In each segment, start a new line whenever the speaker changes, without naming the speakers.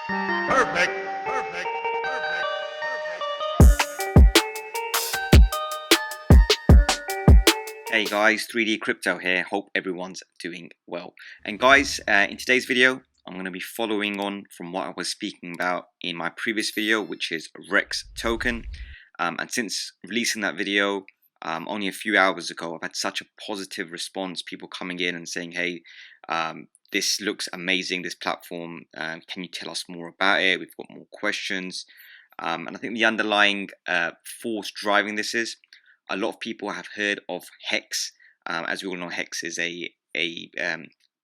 Perfect. Perfect. Perfect.
Hey guys, 3D Crypto here. Hope everyone's doing well. And guys, in today's video, I'm going to be following on from what I was speaking about in my previous video, which is REX token. And since releasing that video only a few hours ago, I've had such a positive response. People coming in and saying, "Hey, this looks amazing. This platform. Can you tell us more about it? We've got more questions." And I think the underlying force driving this is a lot of people have heard of Hex. As we all know, Hex is a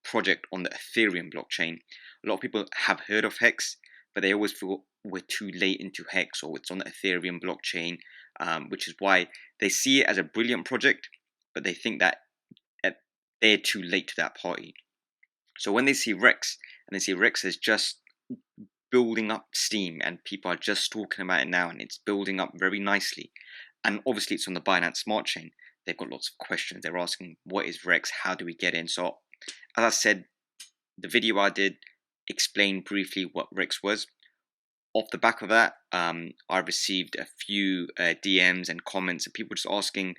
project on the Ethereum blockchain. A lot of people have heard of Hex, but they always feel we're too late into Hex or it's on the Ethereum blockchain, which is why they see it as a brilliant project, but they think that they're too late to that party. So when they see Rex and they see Rex is just building up steam and people are just talking about it now and it's building up very nicely, and obviously it's on the Binance Smart Chain, they've got lots of questions. They're asking, what is Rex? How do we get in? So as I said, the video I did explained briefly what Rex was. Off the back of that, I received a few DMs and comments and people just asking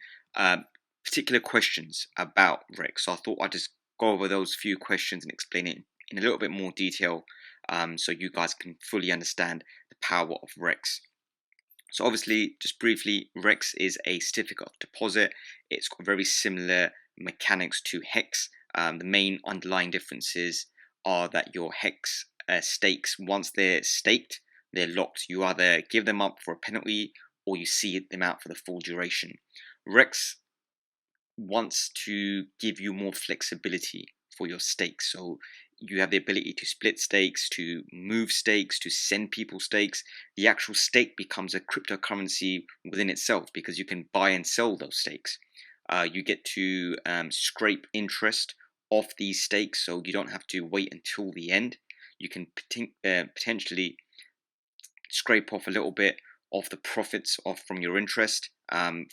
particular questions about Rex. So I thought I'd just go over those few questions and explain it in a little bit more detail, so you guys can fully understand the power of Rex. So obviously, just briefly, Rex is a certificate of deposit. It's got very similar mechanics to Hex. The main underlying differences are that your Hex stakes, once they're staked, they're locked. You either give them up for a penalty or you see them out for the full duration. Rex wants to give you more flexibility for your stakes. So you have the ability to split stakes, to move stakes, to send people stakes. The actual stake becomes a cryptocurrency within itself because you can buy and sell those stakes. You get to scrape interest off these stakes, so you don't have to wait until the end. You can potentially scrape off a little bit of the profits off from your interest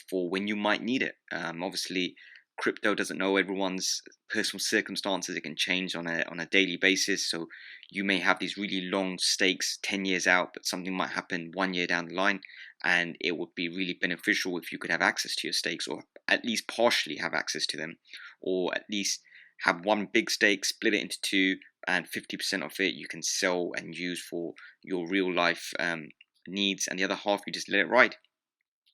for when you might need it. Obviously, crypto doesn't know everyone's personal circumstances. It can change on a daily basis. So you may have these really long stakes 10 years out, but something might happen 1 year down the line, and it would be really beneficial if you could have access to your stakes, or at least partially have access to them, or at least have one big stake, split it into two, and 50% of it you can sell and use for your real life needs, and the other half you just let it ride.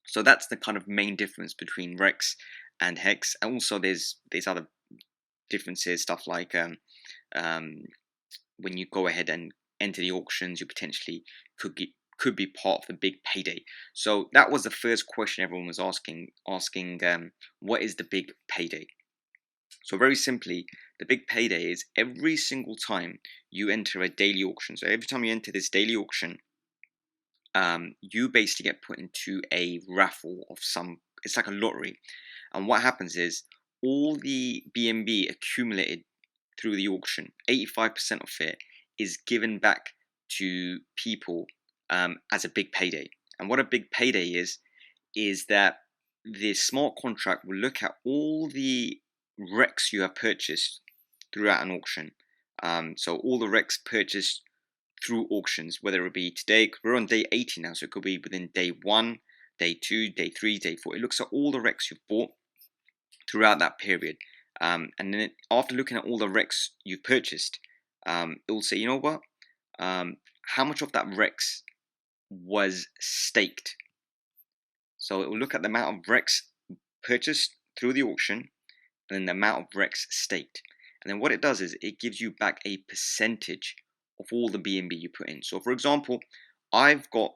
So that's the kind of main difference between Rex and Hex. And also there's other differences, stuff like when you go ahead and enter the auctions, you potentially could be part of the big payday. So that was the first question everyone was asking, what is the big payday? So very simply, the big payday is every single time you enter a daily auction. So every time you enter this daily auction, you basically get put into a raffle of some. It's like a lottery, and what happens is all the BNB accumulated through the auction, 85% of it is given back to people as a big payday. And what a big payday is that the smart contract will look at all the REX you have purchased throughout an auction. So all the REX purchased through auctions, whether it be today, we're on day 80 now, so it could be within day 1, day 2, day 3, day 4. It looks at all the REX you've bought throughout that period. And then after looking at all the REX you've purchased, it will say, you know what, how much of that REX was staked. So it will look at the amount of REX purchased through the auction and then the amount of REX staked. And then what it does is it gives you back a percentage of all the BNB you put in. So for example, I've got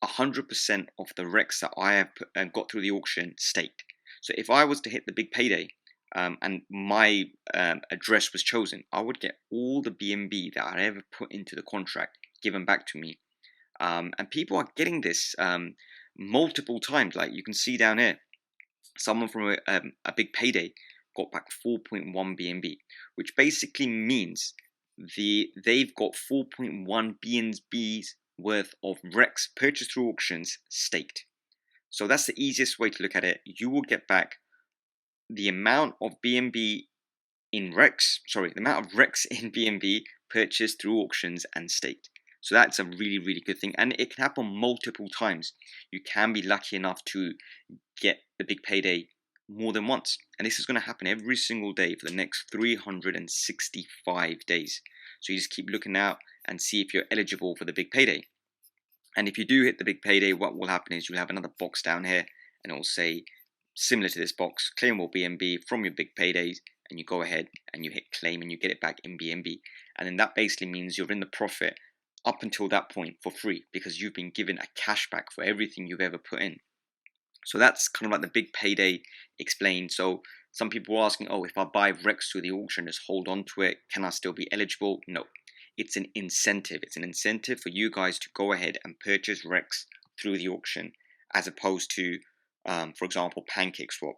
100% of the REX that I have got through the auction staked. So if I was to hit the big payday and my address was chosen, I would get all the BNB that I ever put into the contract given back to me. And people are getting this multiple times. Like you can see down here, someone from a big payday got back 4.1 BNB, which basically means they've got 4.1 BNB's worth of REX purchased through auctions staked. So that's the easiest way to look at it. You will get back the amount of BNB in REX, the amount of REX in BNB purchased through auctions and staked. So that's a really, really good thing. And it can happen multiple times. You can be lucky enough to get the big payday more than once. And this is going to happen every single day for the next 365 days. So you just keep looking out and see if you're eligible for the big payday. And if you do hit the big payday, what will happen is you'll have another box down here and it will say, similar to this box, claim more BNB from your big paydays, and you go ahead and you hit claim and you get it back in BNB. And then that basically means you're in the profit up until that point for free because you've been given a cashback for everything you've ever put in. So that's kind of like the big payday explained. So some people are asking, oh, if I buy REX through the auction, just hold on to it, can I still be eligible? No, it's an incentive. It's an incentive for you guys to go ahead and purchase REX through the auction, as opposed to, for example, PancakeSwap,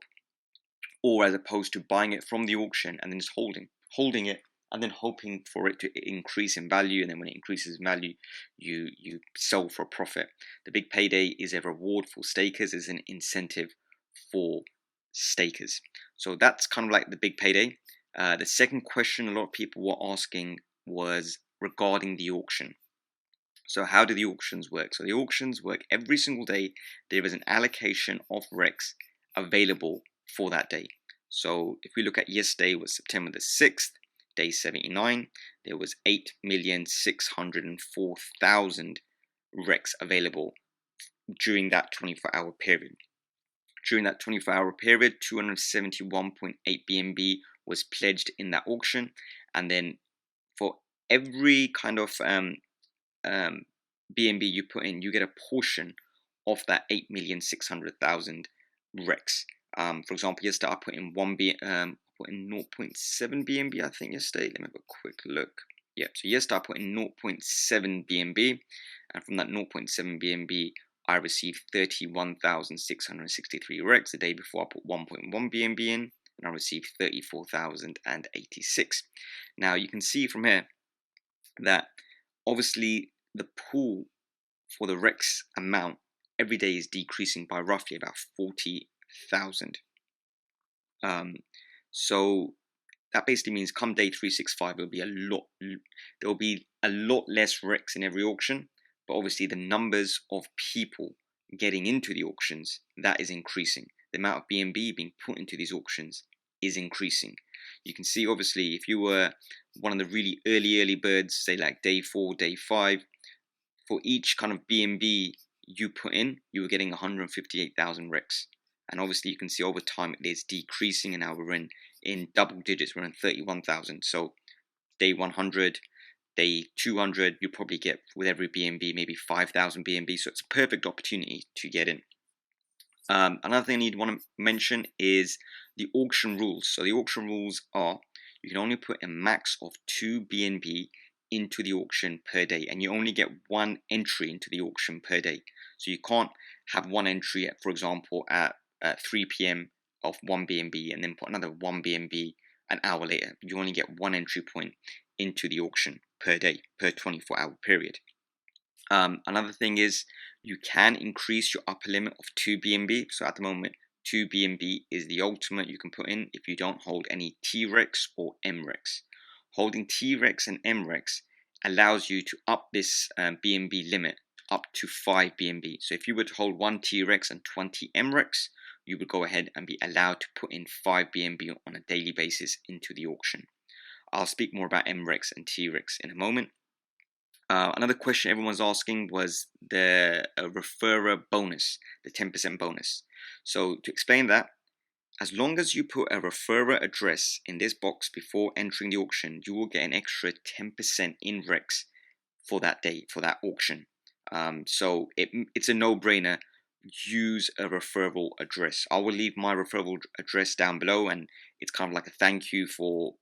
or as opposed to buying it from the auction and then just holding it and then hoping for it to increase in value, and then when it increases in value, you sell for a profit. The big payday is a reward for stakers, is an incentive for stakers. So that's kind of like the big payday. The second question a lot of people were asking was regarding the auction. So how do the auctions work? So the auctions work every single day. There is an allocation of REX available for that day. So if we look at yesterday, was September the 6th, day 79, there was 8,604,000 REX available during that 24-hour period. During that 24-hour period, 271.8 BNB was pledged in that auction, and then for every kind of BNB you put in, you get a portion of that 8,600,000 REX. For example, yesterday I put in 0.7 BNB, I think yesterday. Let me have a quick look. Yeah, so yesterday I put in 0.7 BNB, and from that 0.7 BNB, I received 31,663 REX. The day before, I put 1.1 BNB in, and I received 34,086. Now you can see from here that obviously the pool for the REX amount every day is decreasing by roughly about 40,000. So that basically means come day 365, there will be a lot less REX in every auction, but obviously the numbers of people getting into the auctions, that is increasing. The amount of BNB being put into these auctions is increasing. You can see obviously if you were one of the really early birds, say like day 4, day 5, for each kind of BNB you put in, you were getting 158,000 REX. And obviously you can see over time it is decreasing, and now we're in double digits, we're in 31,000. So day 100, day 200, you probably get with every BNB maybe 5,000 BNB. So it's a perfect opportunity to get in. Another thing I need to want to mention is the auction rules. So the auction rules are you can only put a max of 2 BNB into the auction per day, and you only get one entry into the auction per day. So you can't have one entry, for example, at 3 p.m. of 1 BNB and then put another 1 BNB an hour later. You only get one entry point into the auction per day, per 24-hour period. Another thing is you can increase your upper limit of 2 BNB. So at the moment, 2 BNB is the ultimate you can put in if you don't hold any TREX or MREX. Holding TREX and MREX allows you to up this BNB limit up to 5 BNB. So if you were to hold 1 TREX and 20 MREX, you would go ahead and be allowed to put in 5 BNB on a daily basis into the auction. I'll speak more about MREX and TREX in a moment. Another question everyone's asking was the referrer bonus, the 10% bonus. So to explain that, as long as you put a referrer address in this box before entering the auction, you will get an extra 10% in REX for that day, for that auction. So it's a no-brainer. Use a referral address. I will leave my referral address down below, and it's kind of like a thank you for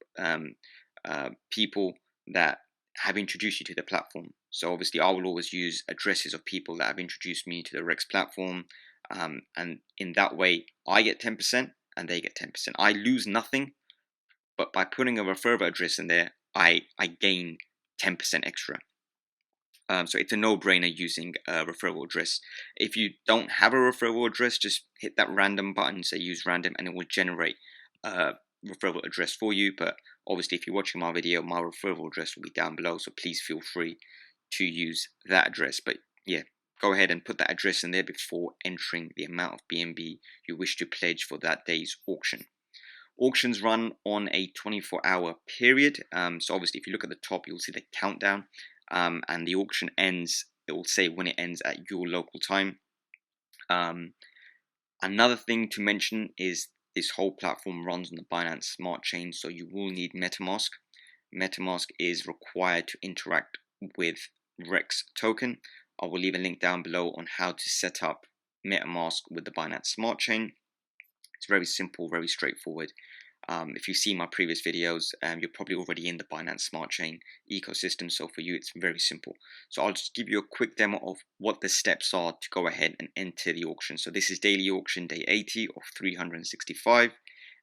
people that have introduced you to the platform. So obviously I will always use addresses of people that have introduced me to the REX platform, and in that way I get 10% and they get 10%. I lose nothing, but by putting a referral address in there, I gain 10% extra. So it's a no-brainer using a referral address. If you don't have a referral address, just hit that random button, say use random, and it will generate a referral address for you. But obviously if you're watching my video, my referral address will be down below, so please feel free to use that address. But yeah, go ahead and put that address in there before entering the amount of BNB you wish to pledge for that day's auction. Auctions run on a 24-hour period. So obviously, if you look at the top, you'll see the countdown, and the auction ends. It will say when it ends at your local time. Another thing to mention is this whole platform runs on the Binance Smart Chain, so you will need MetaMask. MetaMask is required to interact with REX token. I will leave a link down below on how to set up MetaMask with the Binance Smart Chain. It's very simple, very straightforward. If you've seen my previous videos, you're probably already in the Binance Smart Chain ecosystem, so for you it's very simple. So I'll just give you a quick demo of what the steps are to go ahead and enter the auction. So this is daily auction day 80 of 365,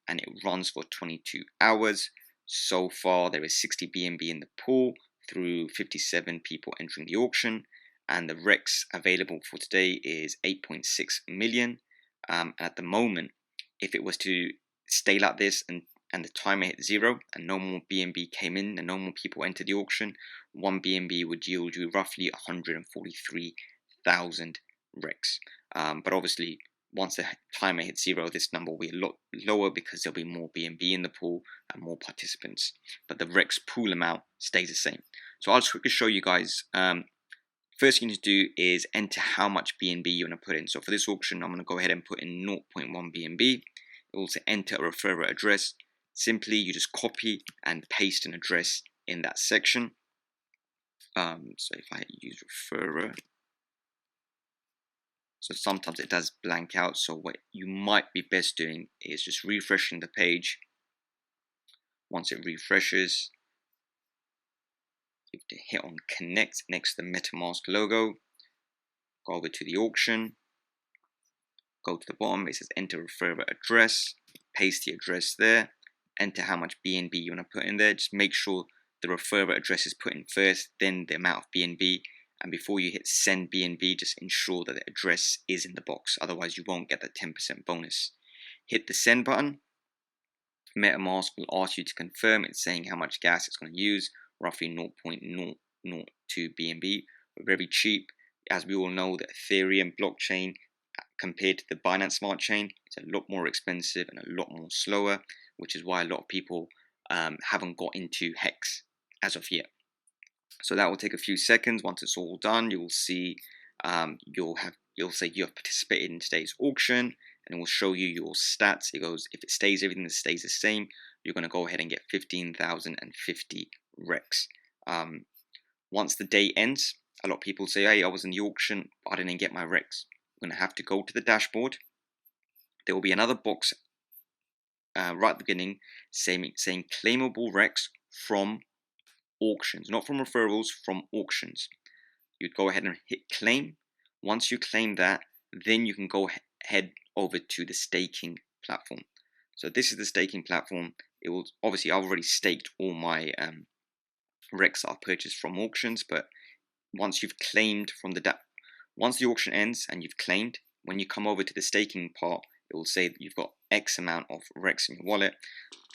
and it runs for 22 hours. So far there is 60 BNB in the pool through 57 people entering the auction, and the REX available for today is 8.6 million. At the moment, if it was to stay like this and the timer hit 0 and no more BNB came in and no more people entered the auction, 1 BNB would yield you roughly 143,000 REX. But obviously, once the timer hits 0, this number will be a lot lower because there'll be more BNB in the pool and more participants. But the REX pool amount stays the same. So I'll just quickly show you guys. First thing to do is enter how much BNB you want to put in. So for this auction, I'm going to go ahead and put in 0.1 BNB. Also enter a referrer address. Simply, you just copy and paste an address in that section. So if I use referrer, so sometimes it does blank out. So what you might be best doing is just refreshing the page. Once it refreshes, you have to hit on connect next to the MetaMask logo. Go over to the auction. Go to the bottom, it says enter referrer address, paste the address there, enter how much BNB you want to put in there. Just make sure the referrer address is put in first, then the amount of BNB, and before you hit send BNB, just ensure that the address is in the box, otherwise you won't get the 10% bonus. Hit the send button. MetaMask will ask you to confirm. It's saying how much gas it's going to use, roughly 0.002 BNB, very cheap. As we all know, the Ethereum blockchain compared to the Binance Smart Chain, it's a lot more expensive and a lot more slower, which is why a lot of people haven't got into HEX as of yet. So that will take a few seconds. Once it's all done, you will see you'll say you have participated in today's auction, and it will show you your stats. It goes, if it stays, everything that stays the same, you're going to go ahead and get 15,050 REX. Once the day ends, a lot of people say, hey, I was in the auction, but I didn't get my REX. You're going to have to go to the dashboard. There will be another box right at the beginning saying claimable REX from auctions, not from referrals, from auctions. You'd go ahead and hit claim. Once you claim that, then you can go ahead over to the staking platform. So this is the staking platform. It will obviously, I've already staked all my REX I've purchased from auctions, but once you've claimed from once the auction ends and you've claimed, when you come over to the staking part, it will say that you've got X amount of REX in your wallet.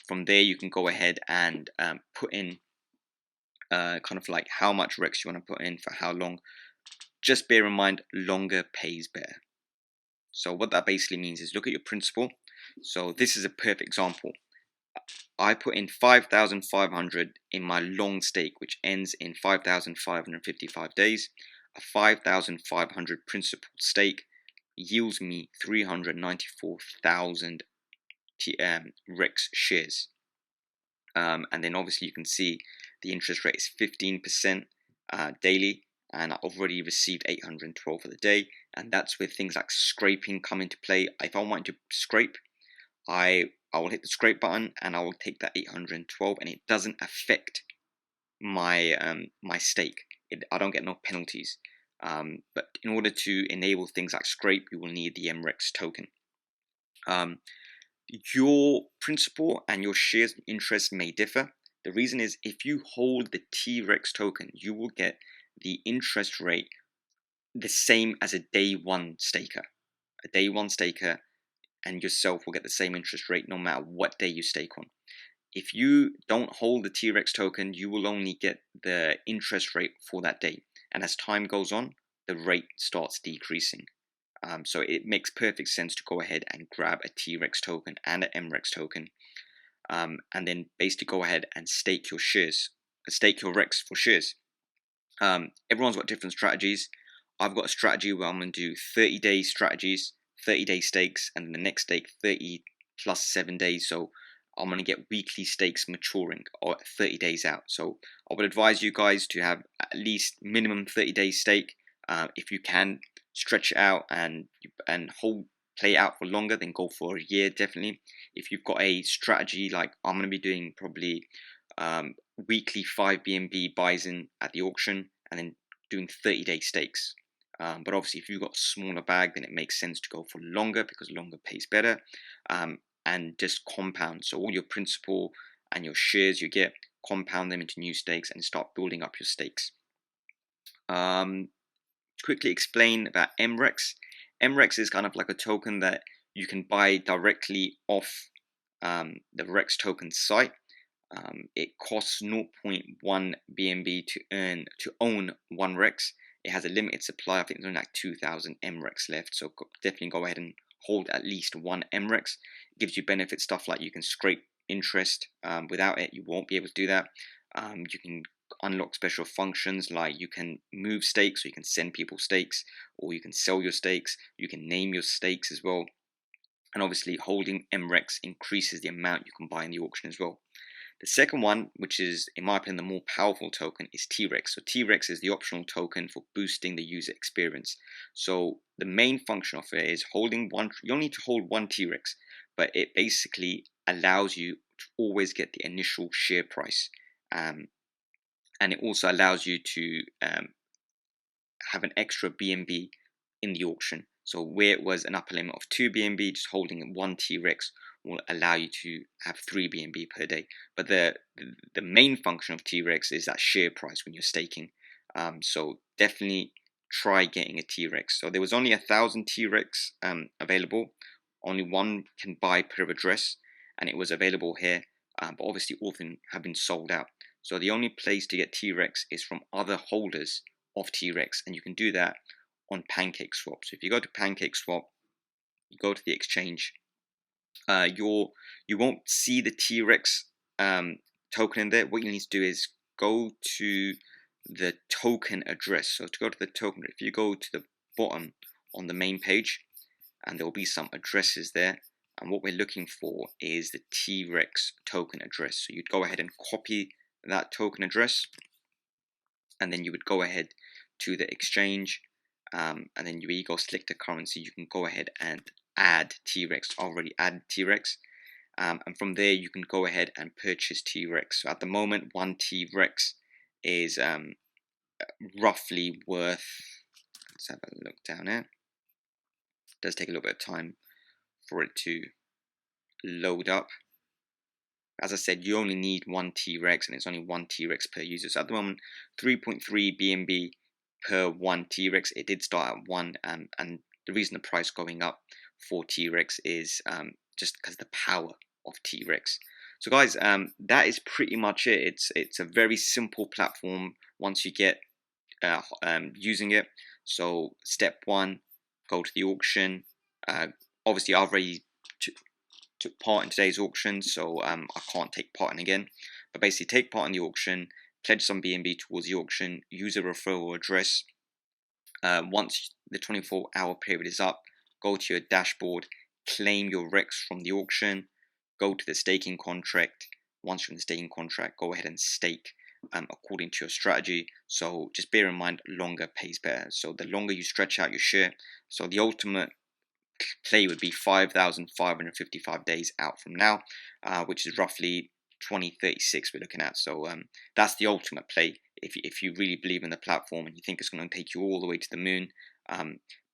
From there, you can go ahead and put in kind of like how much REX you want to put in for how long. Just bear in mind, longer pays better. So what that basically means is look at your principal. So this is a perfect example. I put in 5,500 in my long stake, which ends in 5,555 days. A 5,500 principal stake yields me 394,000 REX shares. And then obviously you can see the interest rate is 15% daily, and I've already received 812 for the day, and that's where things like scraping come into play. If I want to scrape, I will hit the scrape button and I will take that 812, and it doesn't affect my my stake. I don't get no penalties. But in order to enable things like scrape, you will need the MREX token. Your principal and your shares interest may differ. The reason is if you hold the TREX token, you will get the interest rate the same as a day one staker. A day one staker and yourself will get the same interest rate no matter what day you stake on. If you don't hold the TREX token, you will only get the interest rate for that day. and as time goes on, the rate starts decreasing. So it makes perfect sense to go ahead and grab a TREX token and an MREX token, and then basically go ahead and stake your shares, stake your REX for shares. Everyone's got different strategies. I've got a strategy where I'm going to do 30-day strategies, 30-day stakes, and then the next stake 30 plus 7 days. So I'm going to get weekly stakes maturing or 30 days out. So I would advise you guys to have at least minimum 30-day stake. If you can stretch it out and play it out for longer, then go for a year definitely. If you've got a strategy like I'm going to be doing probably weekly 5 BNB buys in at the auction and then doing 30-day stakes. But obviously if you've got a smaller bag, then it makes sense to go for longer because longer pays better, and just compound. So all your principal and your shares you get, compound them into new stakes and start building up your stakes. To quickly explain about MREX. MREX is kind of like a token that you can buy directly off the REX token site. It costs 0.1 BNB to own one REX. It has a limited supply. I think there's only like 2,000 MREX left, so definitely go ahead and hold at least one MREX. It gives you benefits, stuff like you can scrape interest. Without it, you won't be able to do that. You can unlock special functions like you can move stakes, so you can send people stakes, or you can sell your stakes. You can name your stakes as well. And obviously, holding MREX increases the amount you can buy in the auction as well. The second one, which is, in my opinion, the more powerful token, is TREX. So TREX is the optional token for boosting the user experience. So the main function of it is holding one. You only need to hold one TREX, but it basically allows you to always get the initial share price, and it also allows you to have an extra BNB in the auction. So where it was an upper limit of 2 BNB, just holding one TREX will allow you to have 3 BNB per day. But the main function of TREX is that share price when you're staking. So definitely try getting a TREX. So there was only 1,000 TREX available. Only one can buy per address, and it was available here. But obviously all of them have been sold out. So the only place to get TREX is from other holders of TREX, and you can do that on PancakeSwap. So if you go to PancakeSwap, you go to the exchange, you won't see the TREX token in there. What you need to do is go to the token address. So to go to the token, if you go to the bottom on the main page, and there will be some addresses there, and what we're looking for is the TREX token address. So you'd go ahead and copy that token address, and then you would go ahead to the exchange, and then you go select a currency. You can go ahead and add TREX. Already added TREX, and from there you can go ahead and purchase TREX. So at the moment, one TREX is roughly worth. Let's have a look down here. It does take a little bit of time for it to load up. As I said, you only need one TREX, and it's only one TREX per user. So at the moment, 3.3 BNB per one TREX. It did start at 1, and the reason the price going up for TREX is just because of the power of TREX. So guys, that is pretty much it. It's a very simple platform once you get using it. So step 1, go to the auction. Obviously, I've already took part in today's auction, so I can't take part in again. But basically, take part in the auction, pledge some BNB towards the auction, use a referral address. Once the 24-hour period is up, go to your dashboard, claim your REX from the auction, go to the staking contract. Once you're in the staking contract, go ahead and stake according to your strategy. So just bear in mind, longer pays better. So the longer you stretch out your share, so the ultimate play would be 5,555 days out from now, which is roughly 2036 we're looking at. So that's the ultimate play if you really believe in the platform and you think it's going to take you all the way to the moon.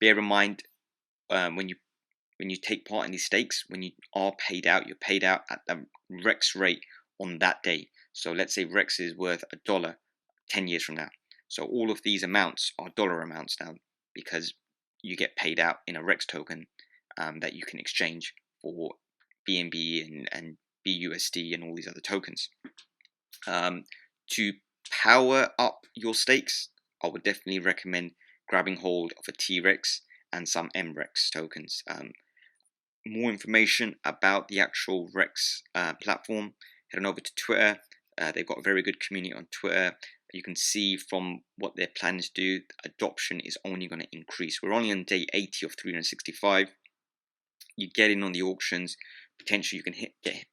Bear in mind, when you take part in these stakes, when you are paid out, you're paid out at the REX rate on that day. So let's say REX is worth $1 10 years from now. So all of these amounts are dollar amounts now, because you get paid out in a REX token that you can exchange for BNB and BUSD and all these other tokens. To power up your stakes, I would definitely recommend grabbing hold of a TREX and some MREX tokens. More information about the actual REX platform, head on over to Twitter. They've got a very good community on Twitter. You can see from what they're planning to do, adoption is only going to increase. We're only on day 80 of 365. You get in on the auctions, potentially you can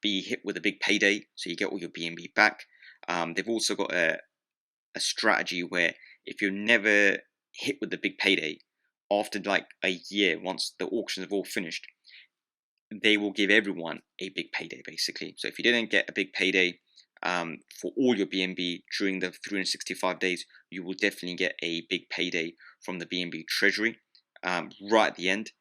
be hit with a big payday, so you get all your BNB back. They've also got a strategy where if you're never hit with the big payday, after like a year, once the auctions have all finished, they will give everyone a big payday basically. So if you didn't get a big payday for all your BNB during the 365 days, you will definitely get a big payday from the BNB treasury right at the end,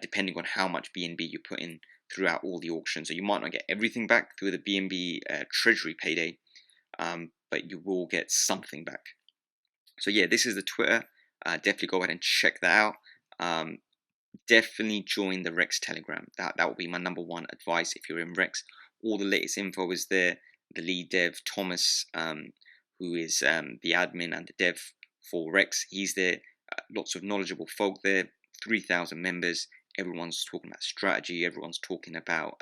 depending on how much BNB you put in throughout all the auctions. So you might not get everything back through the BNB treasury payday, but you will get something back. So yeah, this is the Twitter. Definitely go ahead and check that out. Definitely join the REX Telegram. That will be my number one advice if you're in REX. All the latest info is there. The lead dev, Thomas, who is the admin and the dev for REX, he's there. Lots of knowledgeable folk there. 3,000 members. Everyone's talking about strategy. Everyone's talking about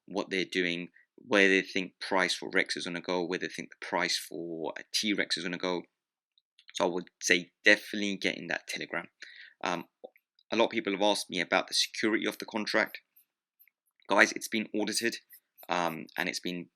what they're doing, where they think price for REX is going to go, where they think the price for a TREX is going to go. So I would say definitely get in that Telegram. A lot of people have asked me about the security of the contract. Guys, it's been audited and it's been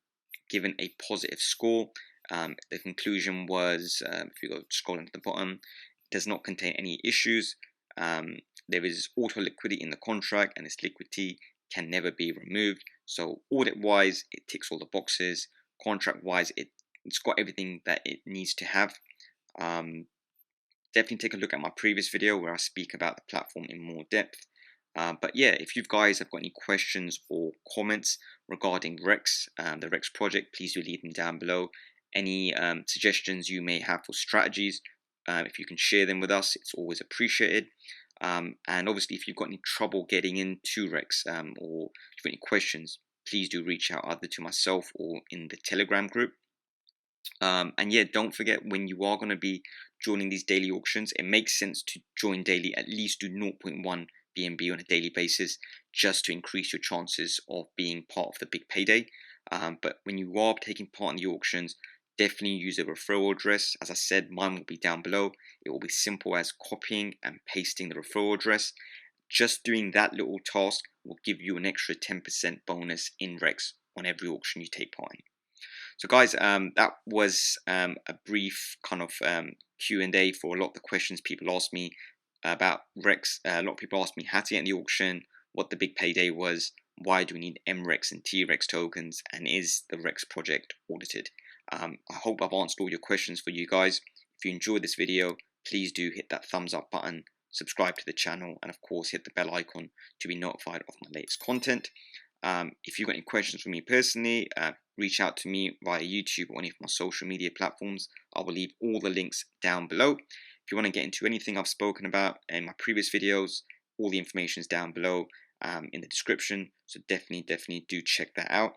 given a positive score. The conclusion was, if you go scrolling to the bottom, it does not contain any issues. There is auto liquidity in the contract and its liquidity can never be removed. So audit-wise, it ticks all the boxes. Contract-wise, it's got everything that it needs to have. Definitely take a look at my previous video where I speak about the platform in more depth. But yeah, if you guys have got any questions or comments regarding REX, the REX project, please do leave them down below. Any suggestions you may have for strategies, if you can share them with us, it's always appreciated. And obviously, if you've got any trouble getting into REX or if you've got any questions, please do reach out either to myself or in the Telegram group. And yeah, don't forget, when you are going to be joining these daily auctions, it makes sense to join daily. At least do 0.1 BNB on a daily basis, just to increase your chances of being part of the big payday. But when you are taking part in the auctions, definitely use a referral address. As I said, mine will be down below. It will be simple as copying and pasting the referral address. Just doing that little task will give you an extra 10% bonus in REX on every auction you take part in. So guys, that was a brief kind of Q&A for a lot of the questions people asked me about REX. A lot of people asked me how to get in the auction, what the big payday was, why do we need MREX and TREX tokens, and is the REX project audited? I hope I've answered all your questions for you guys. If you enjoyed this video, please do hit that thumbs up button, subscribe to the channel, and of course hit the bell icon to be notified of my latest content. If you've got any questions for me personally, reach out to me via YouTube or any of my social media platforms. I will leave all the links down below. If you want to get into anything I've spoken about in my previous videos, all the information is down below in the description. So definitely do check that out.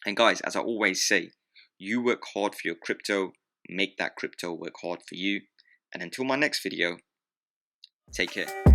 And guys, as I always say, you work hard for your crypto, make that crypto work hard for you. And until my next video, take care.